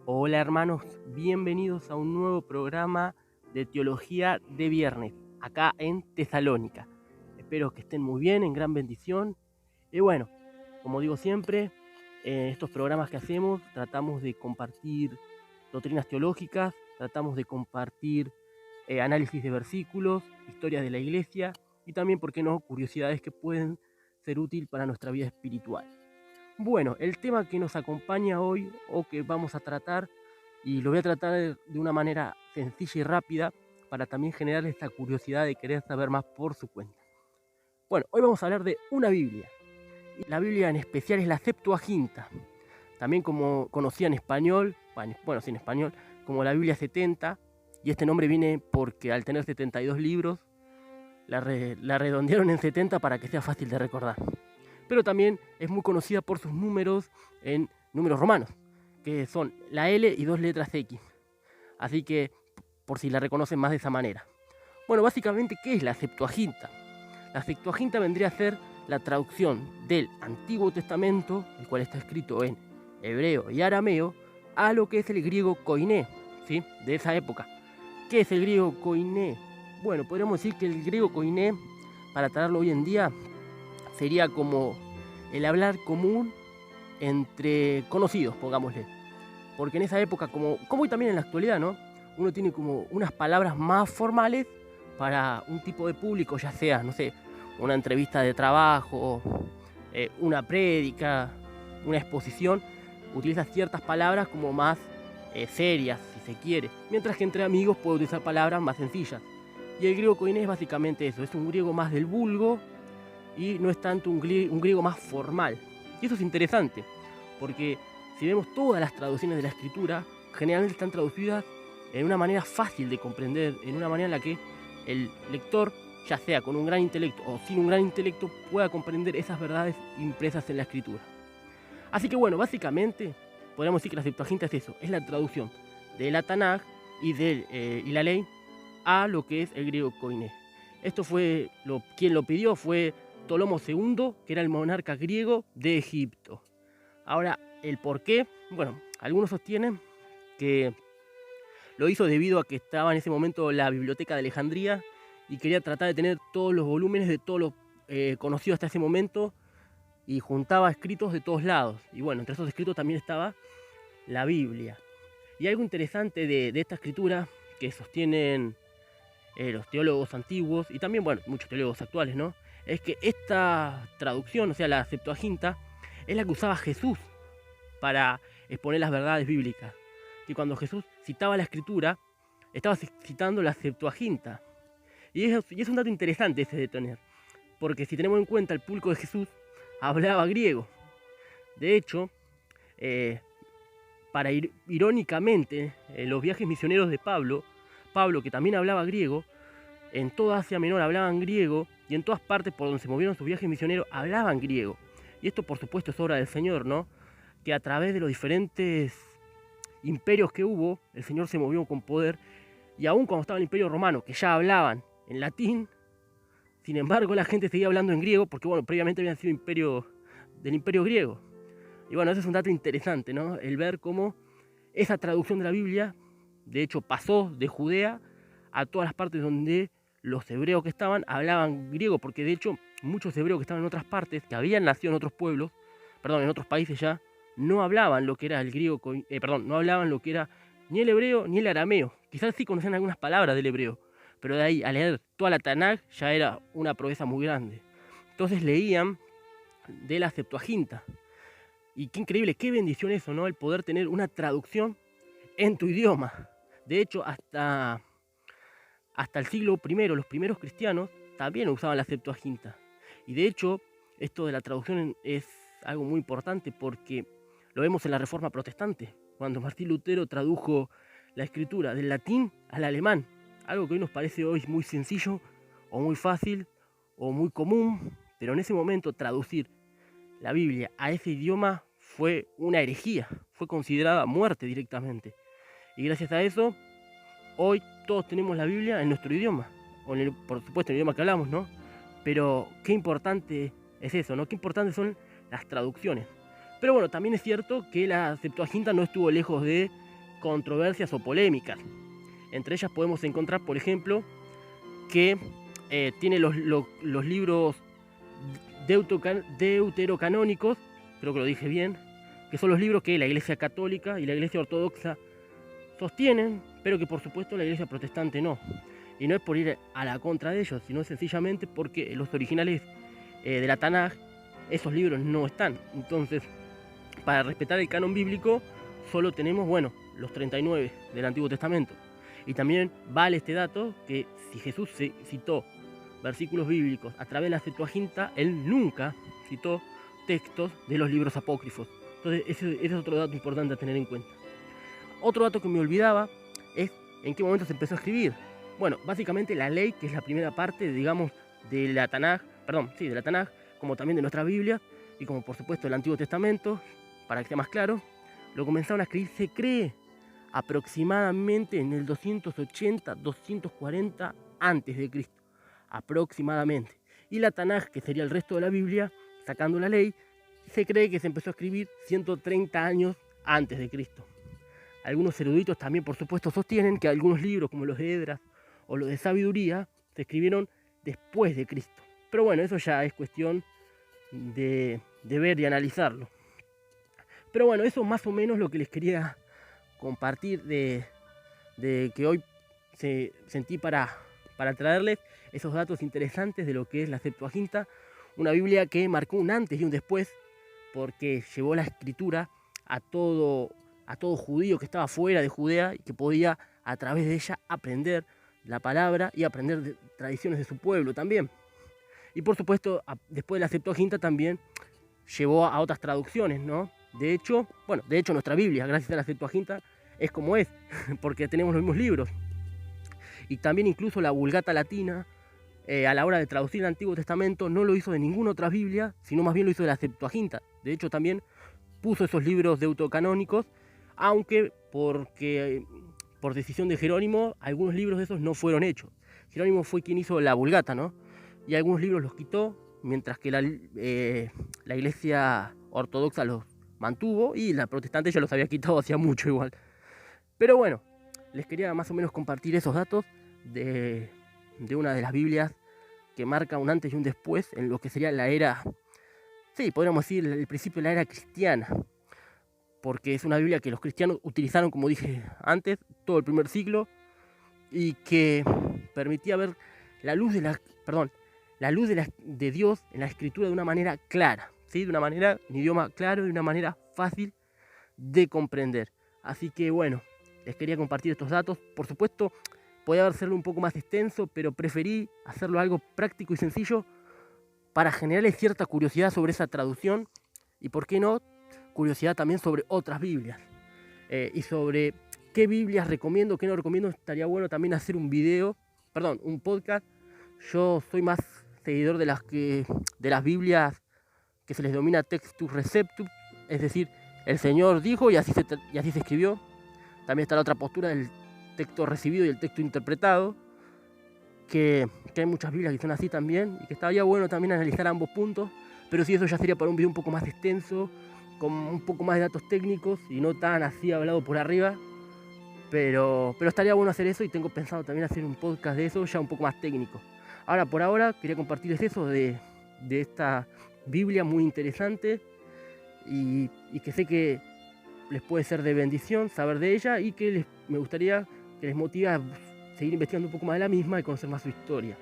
Hola hermanos, bienvenidos a un nuevo programa de Teología de Viernes, acá en Tesalónica. Espero que estén muy bien, en gran bendición. Y bueno, como digo siempre, en estos programas que hacemos tratamos de compartir doctrinas teológicas, tratamos de compartir análisis de versículos, historias de la iglesia y también, por qué no, curiosidades que pueden ser útiles para nuestra vida espiritual. Bueno, el tema que nos acompaña hoy o que vamos a tratar, y lo voy a tratar de una manera sencilla y rápida para también generar esta curiosidad de querer saber más por su cuenta. Bueno, hoy vamos a hablar de una Biblia. Y la Biblia en especial es la Septuaginta, también como conocida en español, bueno, sí en español, como la Biblia 70, y este nombre viene porque al tener 72 libros, la redondearon en 70 para que sea fácil de recordar. Pero también es muy conocida por sus números en números romanos, que son la L y 2 letras X. Así que, por si la reconocen más de esa manera. Bueno, básicamente, ¿qué es la Septuaginta? La Septuaginta vendría a ser la traducción del Antiguo Testamento, el cual está escrito en hebreo y arameo, a lo que es el griego koiné, ¿sí? De esa época. ¿Qué es el griego koiné? Bueno, podríamos decir que el griego koiné, para tratarlo hoy en día, sería como el hablar común entre conocidos, pongámosle. Porque en esa época, como hoy también en la actualidad, ¿no? Uno tiene como unas palabras más formales para un tipo de público, ya sea, no sé, una entrevista de trabajo, una prédica, una exposición, utiliza ciertas palabras como más serias, si se quiere, mientras que entre amigos puede utilizar palabras más sencillas. Y el griego koiné es básicamente eso, es un griego más del vulgo y no es tanto un griego más formal. Y eso es interesante, porque si vemos todas las traducciones de la escritura, generalmente están traducidas en una manera fácil de comprender, en una manera en la que el lector, ya sea con un gran intelecto o sin un gran intelecto, pueda comprender esas verdades impresas en la escritura. Así que bueno, básicamente podríamos decir que la Septuaginta es eso, es la traducción de la Tanaj y la ley a lo que es el griego koiné. Esto fue, quien lo pidió fue Ptolomo II, que era el monarca griego de Egipto. Ahora, el por qué, bueno, algunos sostienen que lo hizo debido a que estaba en ese momento la biblioteca de Alejandría y quería tratar de tener todos los volúmenes de todo lo conocido hasta ese momento y juntaba escritos de todos lados. Y bueno, entre esos escritos también estaba la Biblia. Y algo interesante de esta escritura que sostienen los teólogos antiguos y también, bueno, muchos teólogos actuales, ¿no? Es que esta traducción, o sea, la Septuaginta, es la que usaba Jesús para exponer las verdades bíblicas. Que cuando Jesús citaba la escritura, estaba citando la Septuaginta. Y es un dato interesante ese de tener, porque si tenemos en cuenta el público de Jesús, hablaba griego. De hecho, irónicamente, los viajes misioneros de Pablo, que también hablaba griego, en toda Asia Menor hablaban griego y en todas partes por donde se movieron sus viajes misioneros hablaban griego. Y esto, por supuesto, es obra del Señor, ¿no? Que a través de los diferentes imperios que hubo, el Señor se movió con poder. Y aún cuando estaba el Imperio Romano, que ya hablaban en latín, sin embargo la gente seguía hablando en griego, porque bueno, previamente habían sido del Imperio griego. Y bueno, ese es un dato interesante, ¿no? El ver cómo esa traducción de la Biblia, de hecho, pasó de Judea a todas las partes donde los hebreos que estaban hablaban griego, porque de hecho muchos hebreos que estaban en otras partes, que habían nacido en otros pueblos, perdón, en otros países ya, no hablaban lo que era el griego, no hablaban lo que era ni el hebreo ni el arameo. Quizás sí conocían algunas palabras del hebreo, pero de ahí a leer toda la Tanaj ya era una proeza muy grande. Entonces leían de la Septuaginta. Y qué increíble, qué bendición eso, ¿no? El poder tener una traducción en tu idioma. De hecho, hasta el siglo I, los primeros cristianos también usaban la Septuaginta. Y de hecho, esto de la traducción es algo muy importante porque lo vemos en la Reforma Protestante, cuando Martín Lutero tradujo la escritura del latín al alemán. Algo que hoy nos parece hoy muy sencillo, o muy fácil, o muy común, pero en ese momento traducir la Biblia a ese idioma fue una herejía, fue considerada muerte directamente. Y gracias a eso, hoy todos tenemos la Biblia en nuestro idioma, o por supuesto en el idioma que hablamos, ¿no? Pero qué importante es eso, ¿no? Qué importantes son las traducciones. Pero bueno, también es cierto que la Septuaginta no estuvo lejos de controversias o polémicas. Entre ellas podemos encontrar, por ejemplo, que tiene los libros deuterocanónicos, creo que lo dije bien, que son los libros que la Iglesia Católica y la Iglesia Ortodoxa sostienen, pero que por supuesto la Iglesia Protestante no. Y no es por ir a la contra de ellos, sino sencillamente porque los originales de la Tanaj, esos libros no están. Entonces, para respetar el canon bíblico, solo tenemos, los 39 del Antiguo Testamento. Y también vale este dato que si Jesús citó versículos bíblicos a través de la Septuaginta, él nunca citó textos de los libros apócrifos. Entonces ese es otro dato importante a tener en cuenta. Otro dato que me olvidaba es en qué momento se empezó a escribir. Bueno, básicamente la ley, que es la primera parte, digamos, de la Tanaj, como también de nuestra Biblia, y como por supuesto el Antiguo Testamento, para que sea más claro, lo comenzaron a escribir, se cree, aproximadamente en el 280-240 antes de Cristo. Aproximadamente. Y la Tanaj, que sería el resto de la Biblia, sacando la ley, se cree que se empezó a escribir 130 años antes de Cristo. Algunos eruditos también, por supuesto, sostienen que algunos libros, como los de Esdras o los de Sabiduría, se escribieron después de Cristo. Pero bueno, eso ya es cuestión de ver y analizarlo. Pero bueno, eso es más o menos lo que les quería compartir de que hoy sentí para traerles esos datos interesantes de lo que es la Septuaginta, una Biblia que marcó un antes y un después, porque llevó la escritura a todo judío que estaba fuera de Judea y que podía a través de ella aprender la palabra y aprender de tradiciones de su pueblo también. Y por supuesto, después de la Septuaginta también llevó a otras traducciones, ¿no? De hecho, nuestra Biblia, gracias a la Septuaginta, es como es, porque tenemos los mismos libros. Y también incluso la Vulgata Latina, a la hora de traducir el Antiguo Testamento, no lo hizo de ninguna otra Biblia, sino más bien lo hizo de la Septuaginta. De hecho, también puso esos libros deuterocanónicos, aunque por decisión de Jerónimo, algunos libros de esos no fueron hechos. Jerónimo fue quien hizo la Vulgata, ¿no? Y algunos libros los quitó, mientras que la Iglesia Ortodoxa los mantuvo y la Protestante ya los había quitado hacía mucho igual. Pero bueno, les quería más o menos compartir esos datos de una de las Biblias que marca un antes y un después en lo que sería la era, sí, podríamos decir el principio de la era cristiana, porque es una Biblia que los cristianos utilizaron, como dije antes, todo el primer siglo, y que permitía ver la luz de Dios en la escritura de una manera clara, ¿sí? De una manera, en idioma claro, de una manera fácil de comprender. Así que bueno, les quería compartir estos datos. Por supuesto, podía hacerlo un poco más extenso, pero preferí hacerlo algo práctico y sencillo para generarles cierta curiosidad sobre esa traducción y, por qué no, curiosidad también sobre otras Biblias. Y sobre qué Biblias recomiendo, qué no recomiendo. Estaría bueno también hacer un podcast. Yo soy más seguidor de las Biblias que se les denomina Textus Receptus, es decir, el Señor dijo y así se escribió. También está la otra postura del texto recibido y el texto interpretado, que hay muchas Biblias que son así también, y que estaría bueno también analizar ambos puntos, pero sí, eso ya sería para un video un poco más extenso, con un poco más de datos técnicos y no tan así hablado por arriba, pero estaría bueno hacer eso, y tengo pensado también hacer un podcast de eso ya un poco más técnico. Por ahora quería compartirles eso de esta Biblia muy interesante y que sé que les puede ser de bendición saber de ella, y que me gustaría que les motive a seguir investigando un poco más de la misma y conocer más su historia.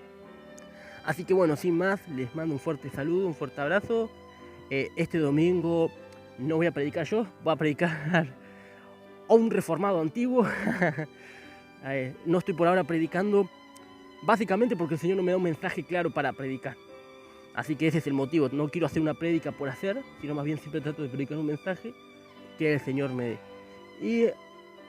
Así que bueno, sin más, les mando un fuerte saludo, un fuerte abrazo. Este domingo no voy a predicar yo, voy a predicar a un reformado antiguo. No estoy por ahora predicando, básicamente porque el Señor no me da un mensaje claro para predicar. Así que ese es el motivo. No quiero hacer una prédica por hacer, sino más bien siempre trato de predicar un mensaje que el Señor me dé. Y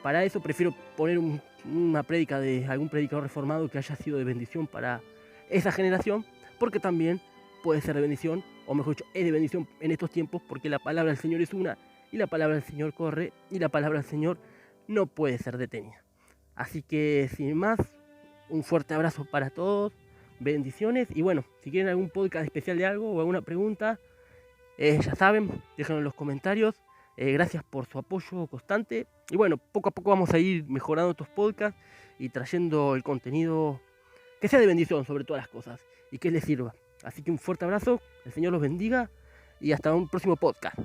para eso prefiero poner una prédica de algún predicador reformado que haya sido de bendición para esa generación, porque también puede ser de bendición, o mejor dicho, es de bendición en estos tiempos, porque la palabra del Señor es una, y la palabra del Señor corre, y la palabra del Señor no puede ser detenida. Así que sin más, un fuerte abrazo para todos, bendiciones, y bueno, si quieren algún podcast especial de algo o alguna pregunta, ya saben, déjenlo en los comentarios. Gracias por su apoyo constante. Y bueno, poco a poco vamos a ir mejorando estos podcasts y trayendo el contenido que sea de bendición sobre todas las cosas y que les sirva. Así que un fuerte abrazo, el Señor los bendiga y hasta un próximo podcast.